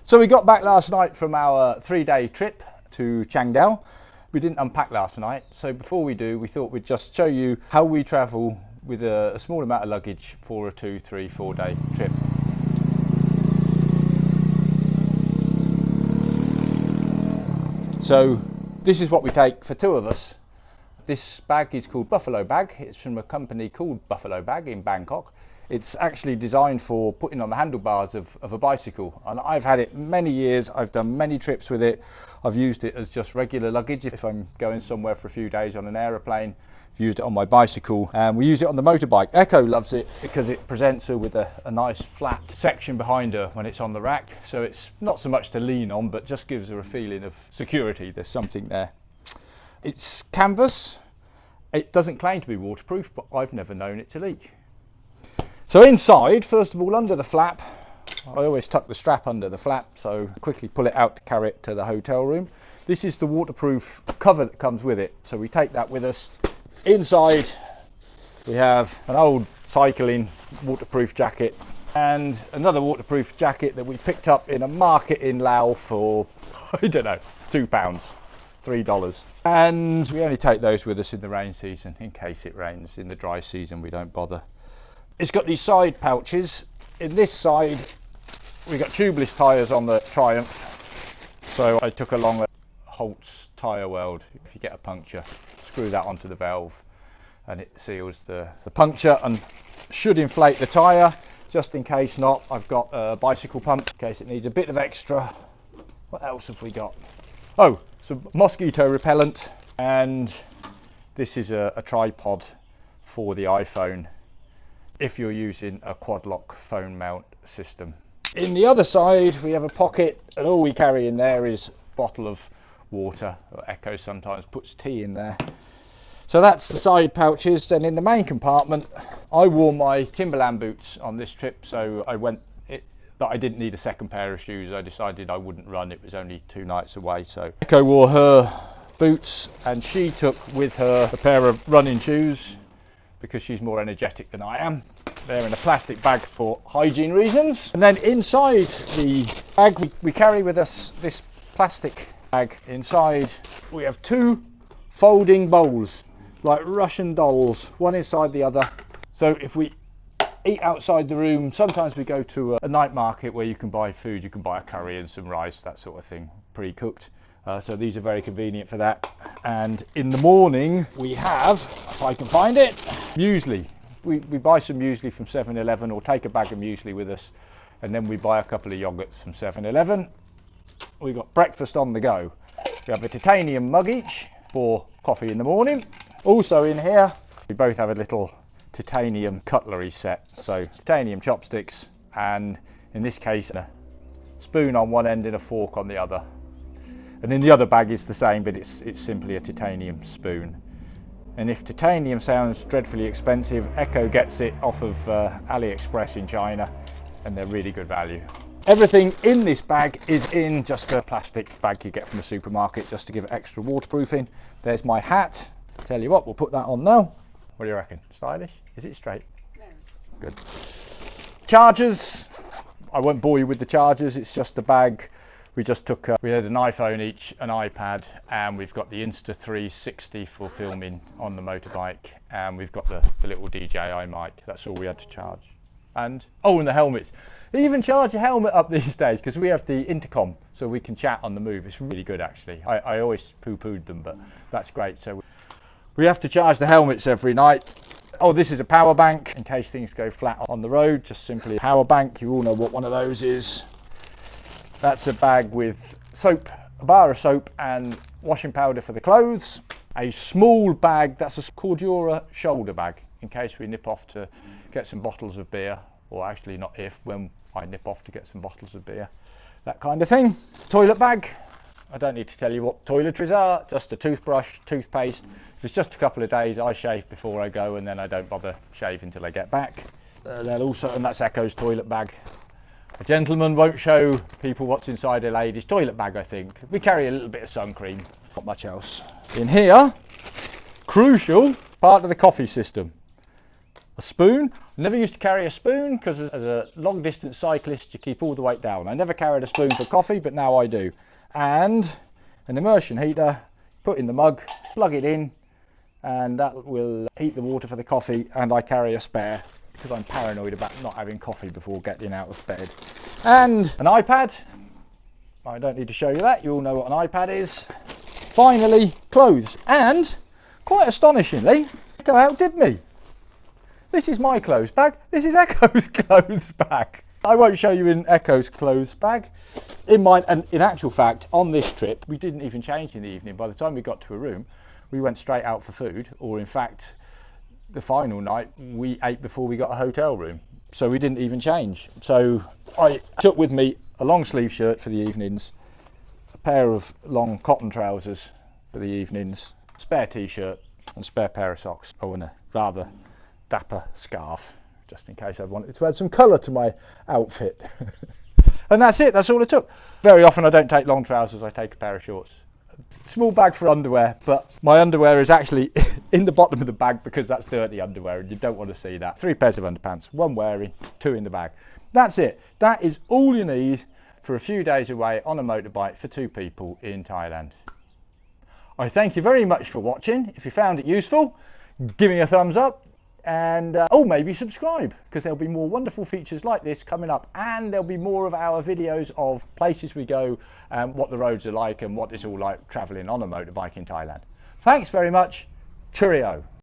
So we got back last night from our 3-day trip to Changdao. We didn't unpack last night, so before we do, we thought we'd just show you how we travel with a small amount of luggage for a 2, 3, 4-day trip. So this is what we take for 2 of us. This bag is called Buffalo Bag. It's from a company called Buffalo Bag in Bangkok. It's actually designed for putting on the handlebars of a bicycle, and I've had it many years. I've done many trips with it. I've used it as just regular luggage if I'm going somewhere for a few days on an aeroplane. I've used it on my bicycle, and we use it on the motorbike. Echo loves it because it presents her with a nice flat section behind her when it's on the rack, so it's not so much to lean on but just gives her a feeling of security. There's something there. It's canvas. It doesn't claim to be waterproof, but I've never known it to leak. So inside, first of all, under the flap, I always tuck the strap under the flap, so quickly pull it out to carry it to the hotel room. This is the waterproof cover that comes with it, so we take that with us. Inside we have an old cycling waterproof jacket and another waterproof jacket that we picked up in a market in Laos for, I don't know, £2, $3. And we only take those with us in the rain season in case it rains. In the dry season we don't bother. It's got these side pouches. In this side we got tubeless tyres on the Triumph, so I took along a Holt's tyre weld. If you get a puncture, screw that onto the valve and it seals the puncture and should inflate the tyre. Just in case not, I've got a bicycle pump in case it needs a bit of extra. What else have we got? Oh, some mosquito repellent, and this is a tripod for the iPhone if you're using a quad lock phone mount system. In the other side we have a pocket, and all we carry in there is a bottle of water. Echo sometimes puts tea in there. So that's the side pouches. Then in the main compartment, I wore my Timberland boots on this trip, so I didn't need a second pair of shoes. I decided I wouldn't run, it was only 2 nights away, so Echo wore her boots and she took with her a pair of running shoes because she's more energetic than I am. They're in a plastic bag for hygiene reasons. And then inside the bag we carry with us this plastic bag. Inside we have 2 folding bowls like Russian dolls, one inside the other. So if we eat outside the room, sometimes we go to a night market where you can buy food. You can buy a curry and some rice, that sort of thing, pre-cooked. So these are very convenient for that. And in the morning we have, if I can find it, muesli. We buy some muesli from 7-Eleven or take a bag of muesli with us, and then we buy a couple of yogurts from 7-Eleven. We've got breakfast on the go. We have a titanium mug each for coffee in the morning. Also in here we both have a little titanium cutlery set, so titanium chopsticks, and in this case a spoon on one end and a fork on the other. And in the other bag is the same, but it's simply a titanium spoon. And if titanium sounds dreadfully expensive, Echo gets it off of AliExpress in China, and they're really good value. Everything in this bag is in just a plastic bag you get from a supermarket just to give it extra waterproofing. There's my hat. Tell you what, we'll put that on now. What do you reckon? Stylish? Is it straight? No. Good. Chargers. I won't bore you with the chargers, it's just a bag. We just took, we had an iPhone each, an iPad, and we've got the Insta360 for filming on the motorbike, and we've got the little DJI mic. That's all we had to charge. And the helmets. They even charge your helmet up these days because we have the intercom, so we can chat on the move. It's really good actually. I always poo-pooed them, but that's great. So we have to charge the helmets every night. Oh, this is a power bank in case things go flat on the road. Just simply a power bank. You all know what one of those is. That's a bag with soap, a bar of soap and washing powder for the clothes. A small bag, that's a Cordura shoulder bag in case we nip off to get some bottles of beer, or actually not if, when I nip off to get some bottles of beer, that kind of thing. Toilet bag. I don't need to tell you what toiletries are, just a toothbrush, toothpaste. If it's just a couple of days, I shave before I go and then I don't bother shaving until I get back. And that's Echo's toilet bag. A gentleman won't show people what's inside a lady's toilet bag, I think. We carry a little bit of sun cream, not much else. In here, crucial part of the coffee system. A spoon. Never used to carry a spoon because as a long distance cyclist you keep all the weight down. I never carried a spoon for coffee, but now I do. And an immersion heater, put in the mug, plug it in, and that will heat the water for the coffee. And I carry a spare because I'm paranoid about not having coffee before getting out of bed. And an iPad. I don't need to show you that, you all know what an iPad is. Finally, clothes. And quite astonishingly, Echo outdid me. This is my clothes bag. This is Echo's clothes bag. I won't show you in Echo's clothes bag. In mine, and in actual fact, on this trip, we didn't even change in the evening. By the time we got to a room, we went straight out for food, or in fact, the final night, we ate before we got a hotel room. So we didn't even change. So I took with me a long sleeve shirt for the evenings, a pair of long cotton trousers for the evenings, spare t-shirt and spare pair of socks. Oh, and a rather dapper scarf, just in case I wanted to add some colour to my outfit. And that's it, that's all it took. Very often I don't take long trousers, I take a pair of shorts. Small bag for underwear, but my underwear is actually in the bottom of the bag because that's dirty underwear and you don't want to see that. 3 pairs of underpants, 1 wearing, 2 in the bag. That's it. That is all you need for a few days away on a motorbike for 2 people in Thailand. I thank you very much for watching. If you found it useful, give me a thumbs up. And maybe subscribe, because there'll be more wonderful features like this coming up, and there'll be more of our videos of places we go, what the roads are like and what it's all like travelling on a motorbike in Thailand. Thanks very much. Cheerio.